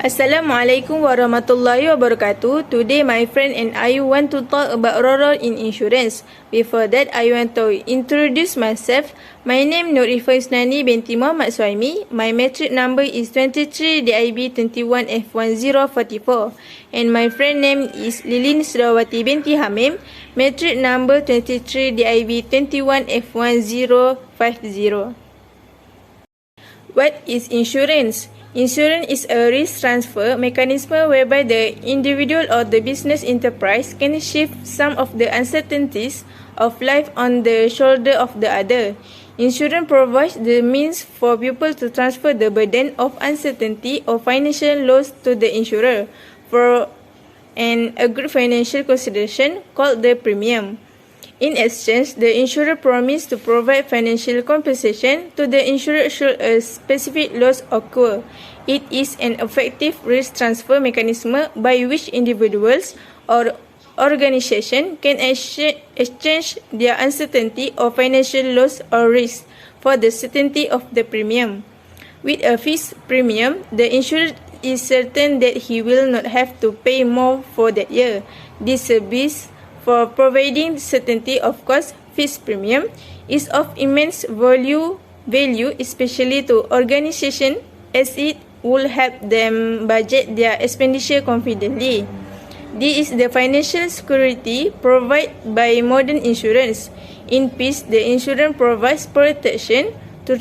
Assalamualaikum warahmatullahi wabarakatuh. Today my friend and I want to talk about role in insurance. Before that, I want to introduce myself. My name Nurifa Isnani binti Muhammad Suhaimi. My matric number is 23 DIB 21F1044. And my friend name is Lilin Sudawati binti Hamim. Matric number 23 DIB 21F1050. What is insurance? Insurance is a risk transfer mechanism whereby the individual or the business enterprise can shift some of the uncertainties of life on the shoulder of the other. Insurance provides the means for people to transfer the burden of uncertainty or financial loss to the insurer for an agreed financial consideration called the premium. In exchange, the insurer promised to provide financial compensation to the insured should a specific loss occur. It is an effective risk transfer mechanism by which individuals or organizations can exchange their uncertainty or financial loss or risk for the certainty of the premium. With a fixed premium, the insured is certain that he will not have to pay more for that year. This service for providing certainty of cost fixed premium is of immense value especially to organizations as it will help them budget their expenditure confidently. This is the financial security provided by modern insurance. In peace, the insurance provides protection to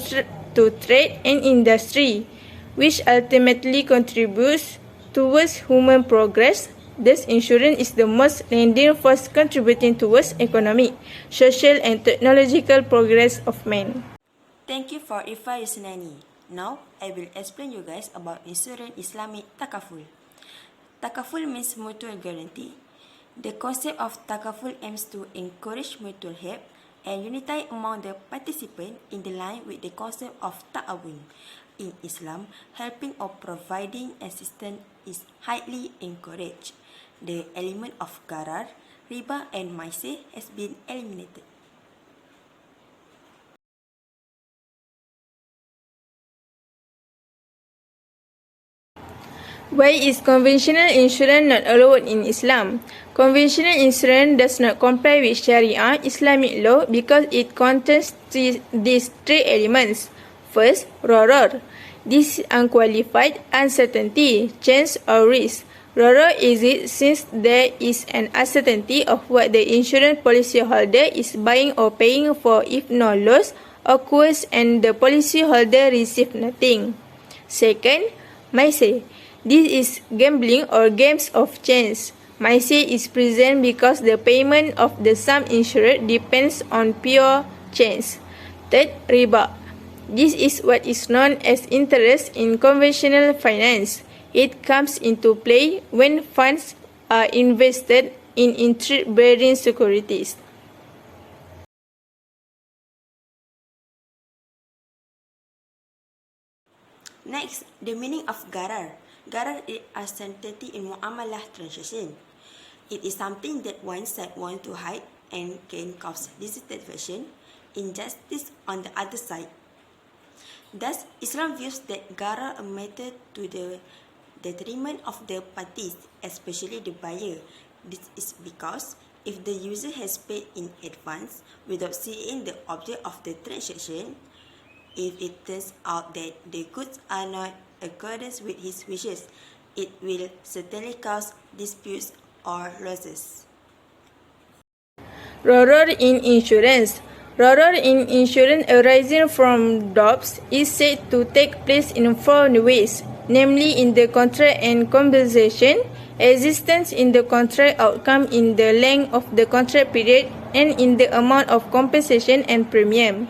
trade and industry, which ultimately contributes towards human progress. Thus, insurance is the most leading force contributing towards economic, social and technological progress of man. Thank you for Ifa Yusnani. Now, I will explain you guys about insurance Islamic takaful. Takaful means mutual guarantee. The concept of takaful aims to encourage mutual help and unity among the participants in the line with the concept of ta'awun. In Islam, helping or providing assistance is highly encouraged. The element of gharar, riba and maisir has been eliminated. Why is conventional insurance not allowed in Islam? Conventional insurance does not comply with Sharia Islamic law because it contains these three elements. First, gharar. This is unqualified uncertainty, chance or risk. Gharar exists since there is an uncertainty of what the insurance policyholder is buying or paying for if no loss occurs and the policyholder receives nothing. Second, maisir. This is gambling or games of chance. Maisir is present because the payment of the sum insured depends on pure chance. Third, riba. This is what is known as interest in conventional finance. It comes into play when funds are invested in interest-bearing securities. Next, the meaning of gharar. Gharar is uncertainty in muamalah transaction. It is something that one side wants to hide and can cause dissatisfaction, injustice on the other side. Thus, Islam views that gharar a matter to the detriment of the parties, especially the buyer. This is because if the user has paid in advance without seeing the object of the transaction, if it turns out that the goods are not in accordance with his wishes, it will certainly cause disputes or losses. Gharar in insurance. Gharar in insurance arising from debts is said to take place in four ways, namely in the contract and compensation, existence in the contract outcome in the length of the contract period, and in the amount of compensation and premium.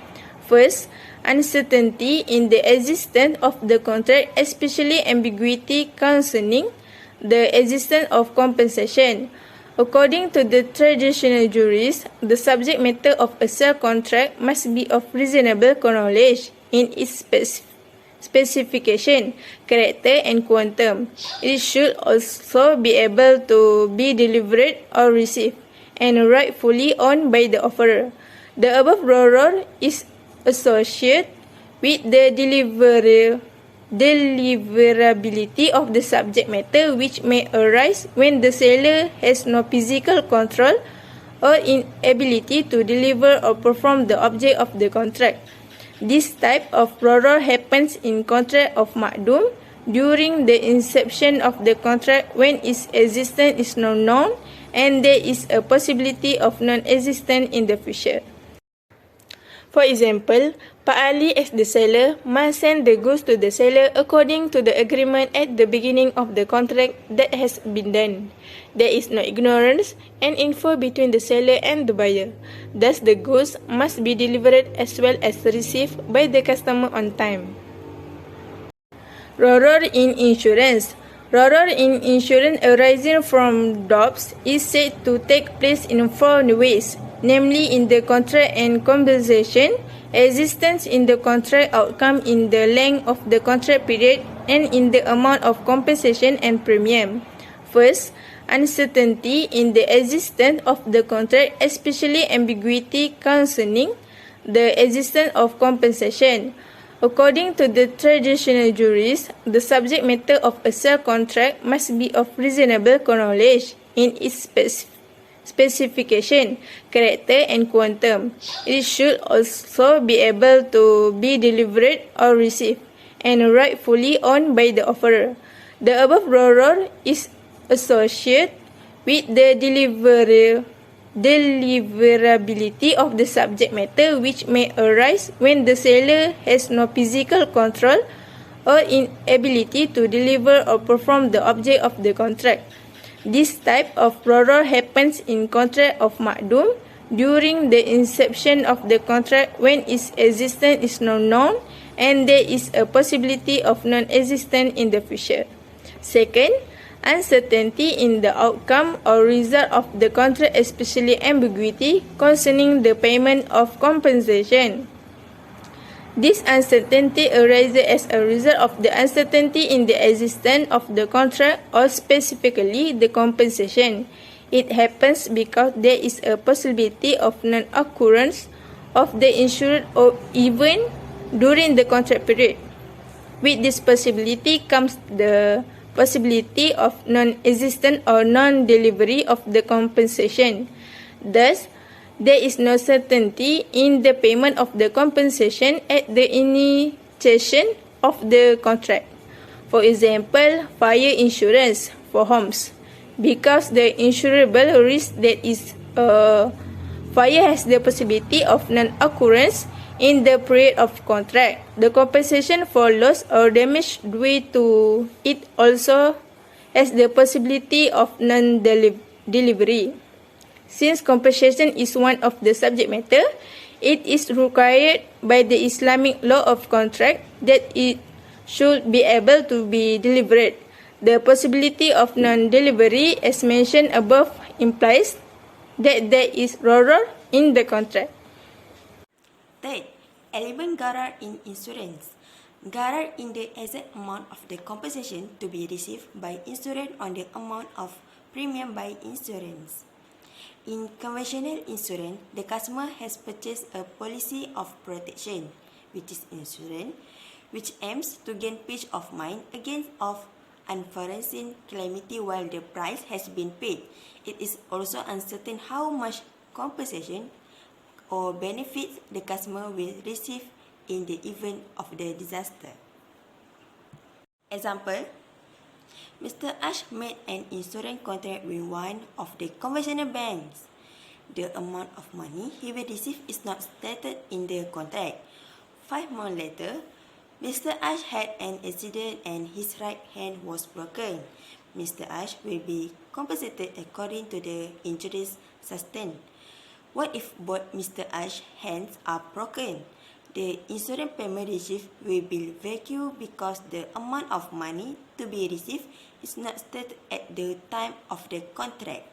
First, uncertainty in the existence of the contract, especially ambiguity concerning the existence of compensation. According to the traditional jurists, the subject matter of a sale contract must be of reasonable knowledge in its specification, character and quantum. It should also be able to be delivered or received and rightfully owned by the offerer. The above gharar is associated with the delivery deliverability of the subject matter which may arise when the seller has no physical control or inability to deliver or perform the object of the contract. This type of error happens in contract of maqdum during the inception of the contract when its existence is not known and there is a possibility of non-existence in the future. For example, Pak Ali as the seller must send the goods to the seller according to the agreement at the beginning of the contract that has been done. There is no ignorance and info between the seller and the buyer. Thus, the goods must be delivered as well as received by the customer on time. Error in insurance. Error in insurance arising from DOPS is said to take place in four ways, namely in the contract and compensation, existence in the contract outcome in the length of the contract period, and in the amount of compensation and premium. First, uncertainty in the existence of the contract, especially ambiguity concerning the existence of compensation. According to the traditional jurists, the subject matter of a sale contract must be of reasonable knowledge in its specification, character, and quantum. It should also be able to be delivered or received and rightfully owned by the offerer. The above error is associated with the deliverability of the subject matter which may arise when the seller has no physical control or inability to deliver or perform the object of the contract. This type of error happens in contract of maqdum during the inception of the contract when its existence is not known and there is a possibility of non-existence in the future. Second, uncertainty in the outcome or result of the contract, especially ambiguity concerning the payment of compensation. This uncertainty arises as a result of the uncertainty in the existence of the contract or specifically the compensation. It happens because there is a possibility of non-occurrence of the insured or even during the contract period. With this possibility comes the possibility of non-existence or non-delivery of the compensation. Thus, there is no certainty in the payment of the compensation at the initiation of the contract. For example, fire insurance for homes. Because the insurable risk that is fire has the possibility of non-occurrence in the period of contract. The compensation for loss or damage due to it also has the possibility of non-delivery. Since compensation is one of the subject matter, it is required by the Islamic law of contract that it should be able to be delivered. The possibility of non-delivery as mentioned above implies that there is error in the contract. Third, element gharar in insurance. Gharar in the exact amount of the compensation to be received by insurer on the amount of premium by insurance. In conventional insurance, the customer has purchased a policy of protection, which is insurance, which aims to gain peace of mind against of unforeseen calamity while the price has been paid. It is also uncertain how much compensation or benefits the customer will receive in the event of the disaster. Example, Mr. Ash made an insurance contract with one of the conventional banks. The amount of money he will receive is not stated in the contract. 5 months later, Mr. Ash had an accident and his right hand was broken. Mr. Ash will be compensated according to the injuries sustained. What if both Mr. Ash's hands are broken? The insurance payment received will be vacuum because the amount of money to be received is not stated at the time of the contract.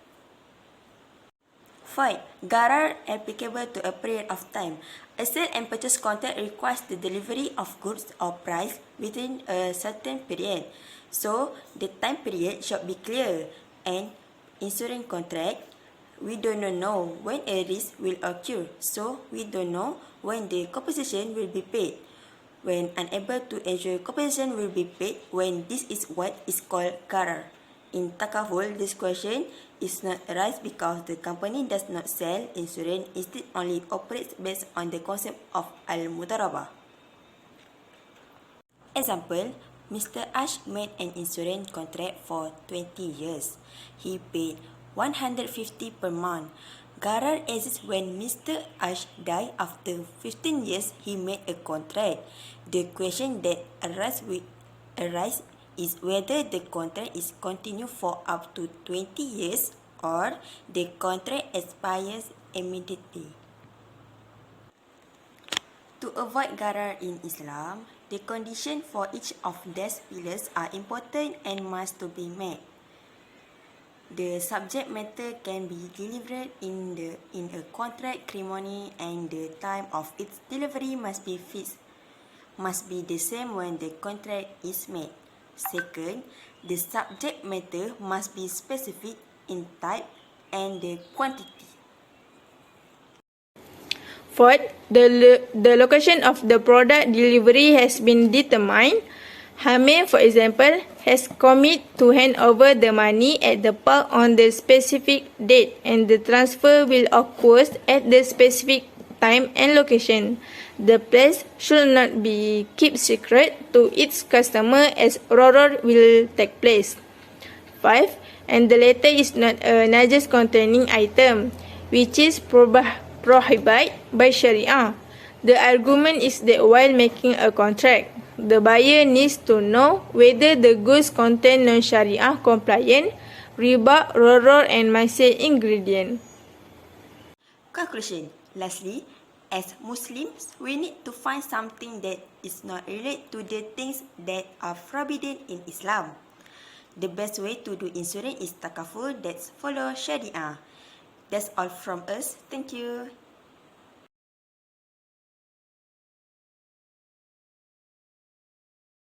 5. Gharar applicable to a period of time. A sale and purchase contract requires the delivery of goods or price within a certain period. So, the time period should be clear and insurance contract, we do not know when a risk will occur, so we don't know when the compensation will be paid. when unable to ensure compensation will be paid when this is what is called gharar. In takaful, this question is not arise because the company does not sell insurance, instead only operates based on the concept of al-mudarabah. Example, Mr. Ash made an insurance contract for 20 years. He paid 150 per month. Gharar exists when Mr. Ash died after 15 years he made a contract. The question that arises is whether the contract is continued for up to 20 years or the contract expires immediately. To avoid gharar in Islam, the condition for each of these pillars are important and must to be met. The subject matter can be delivered in a contract ceremony, and the time of its delivery must be fixed, must be the same when the contract is made. Second, the subject matter must be specific in type and the quantity. Fourth, the location of the product delivery has been determined. Hamid, for example, has committed to hand over the money at the park on the specific date, and the transfer will occur at the specific time and location. The place should not be kept secret to its customer, as Roror will take place. 5. And the latter is not a najis containing item, which is prohibited by Sharia. The argument is that while making a contract, the buyer needs to know whether the goods contain non-Sharia compliant, riba, roror and maisir ingredient. Conclusion. Lastly, as Muslims, we need to find something that is not related to the things that are forbidden in Islam. The best way to do insurance is takaful that follow Sharia. That's all from us. Thank you.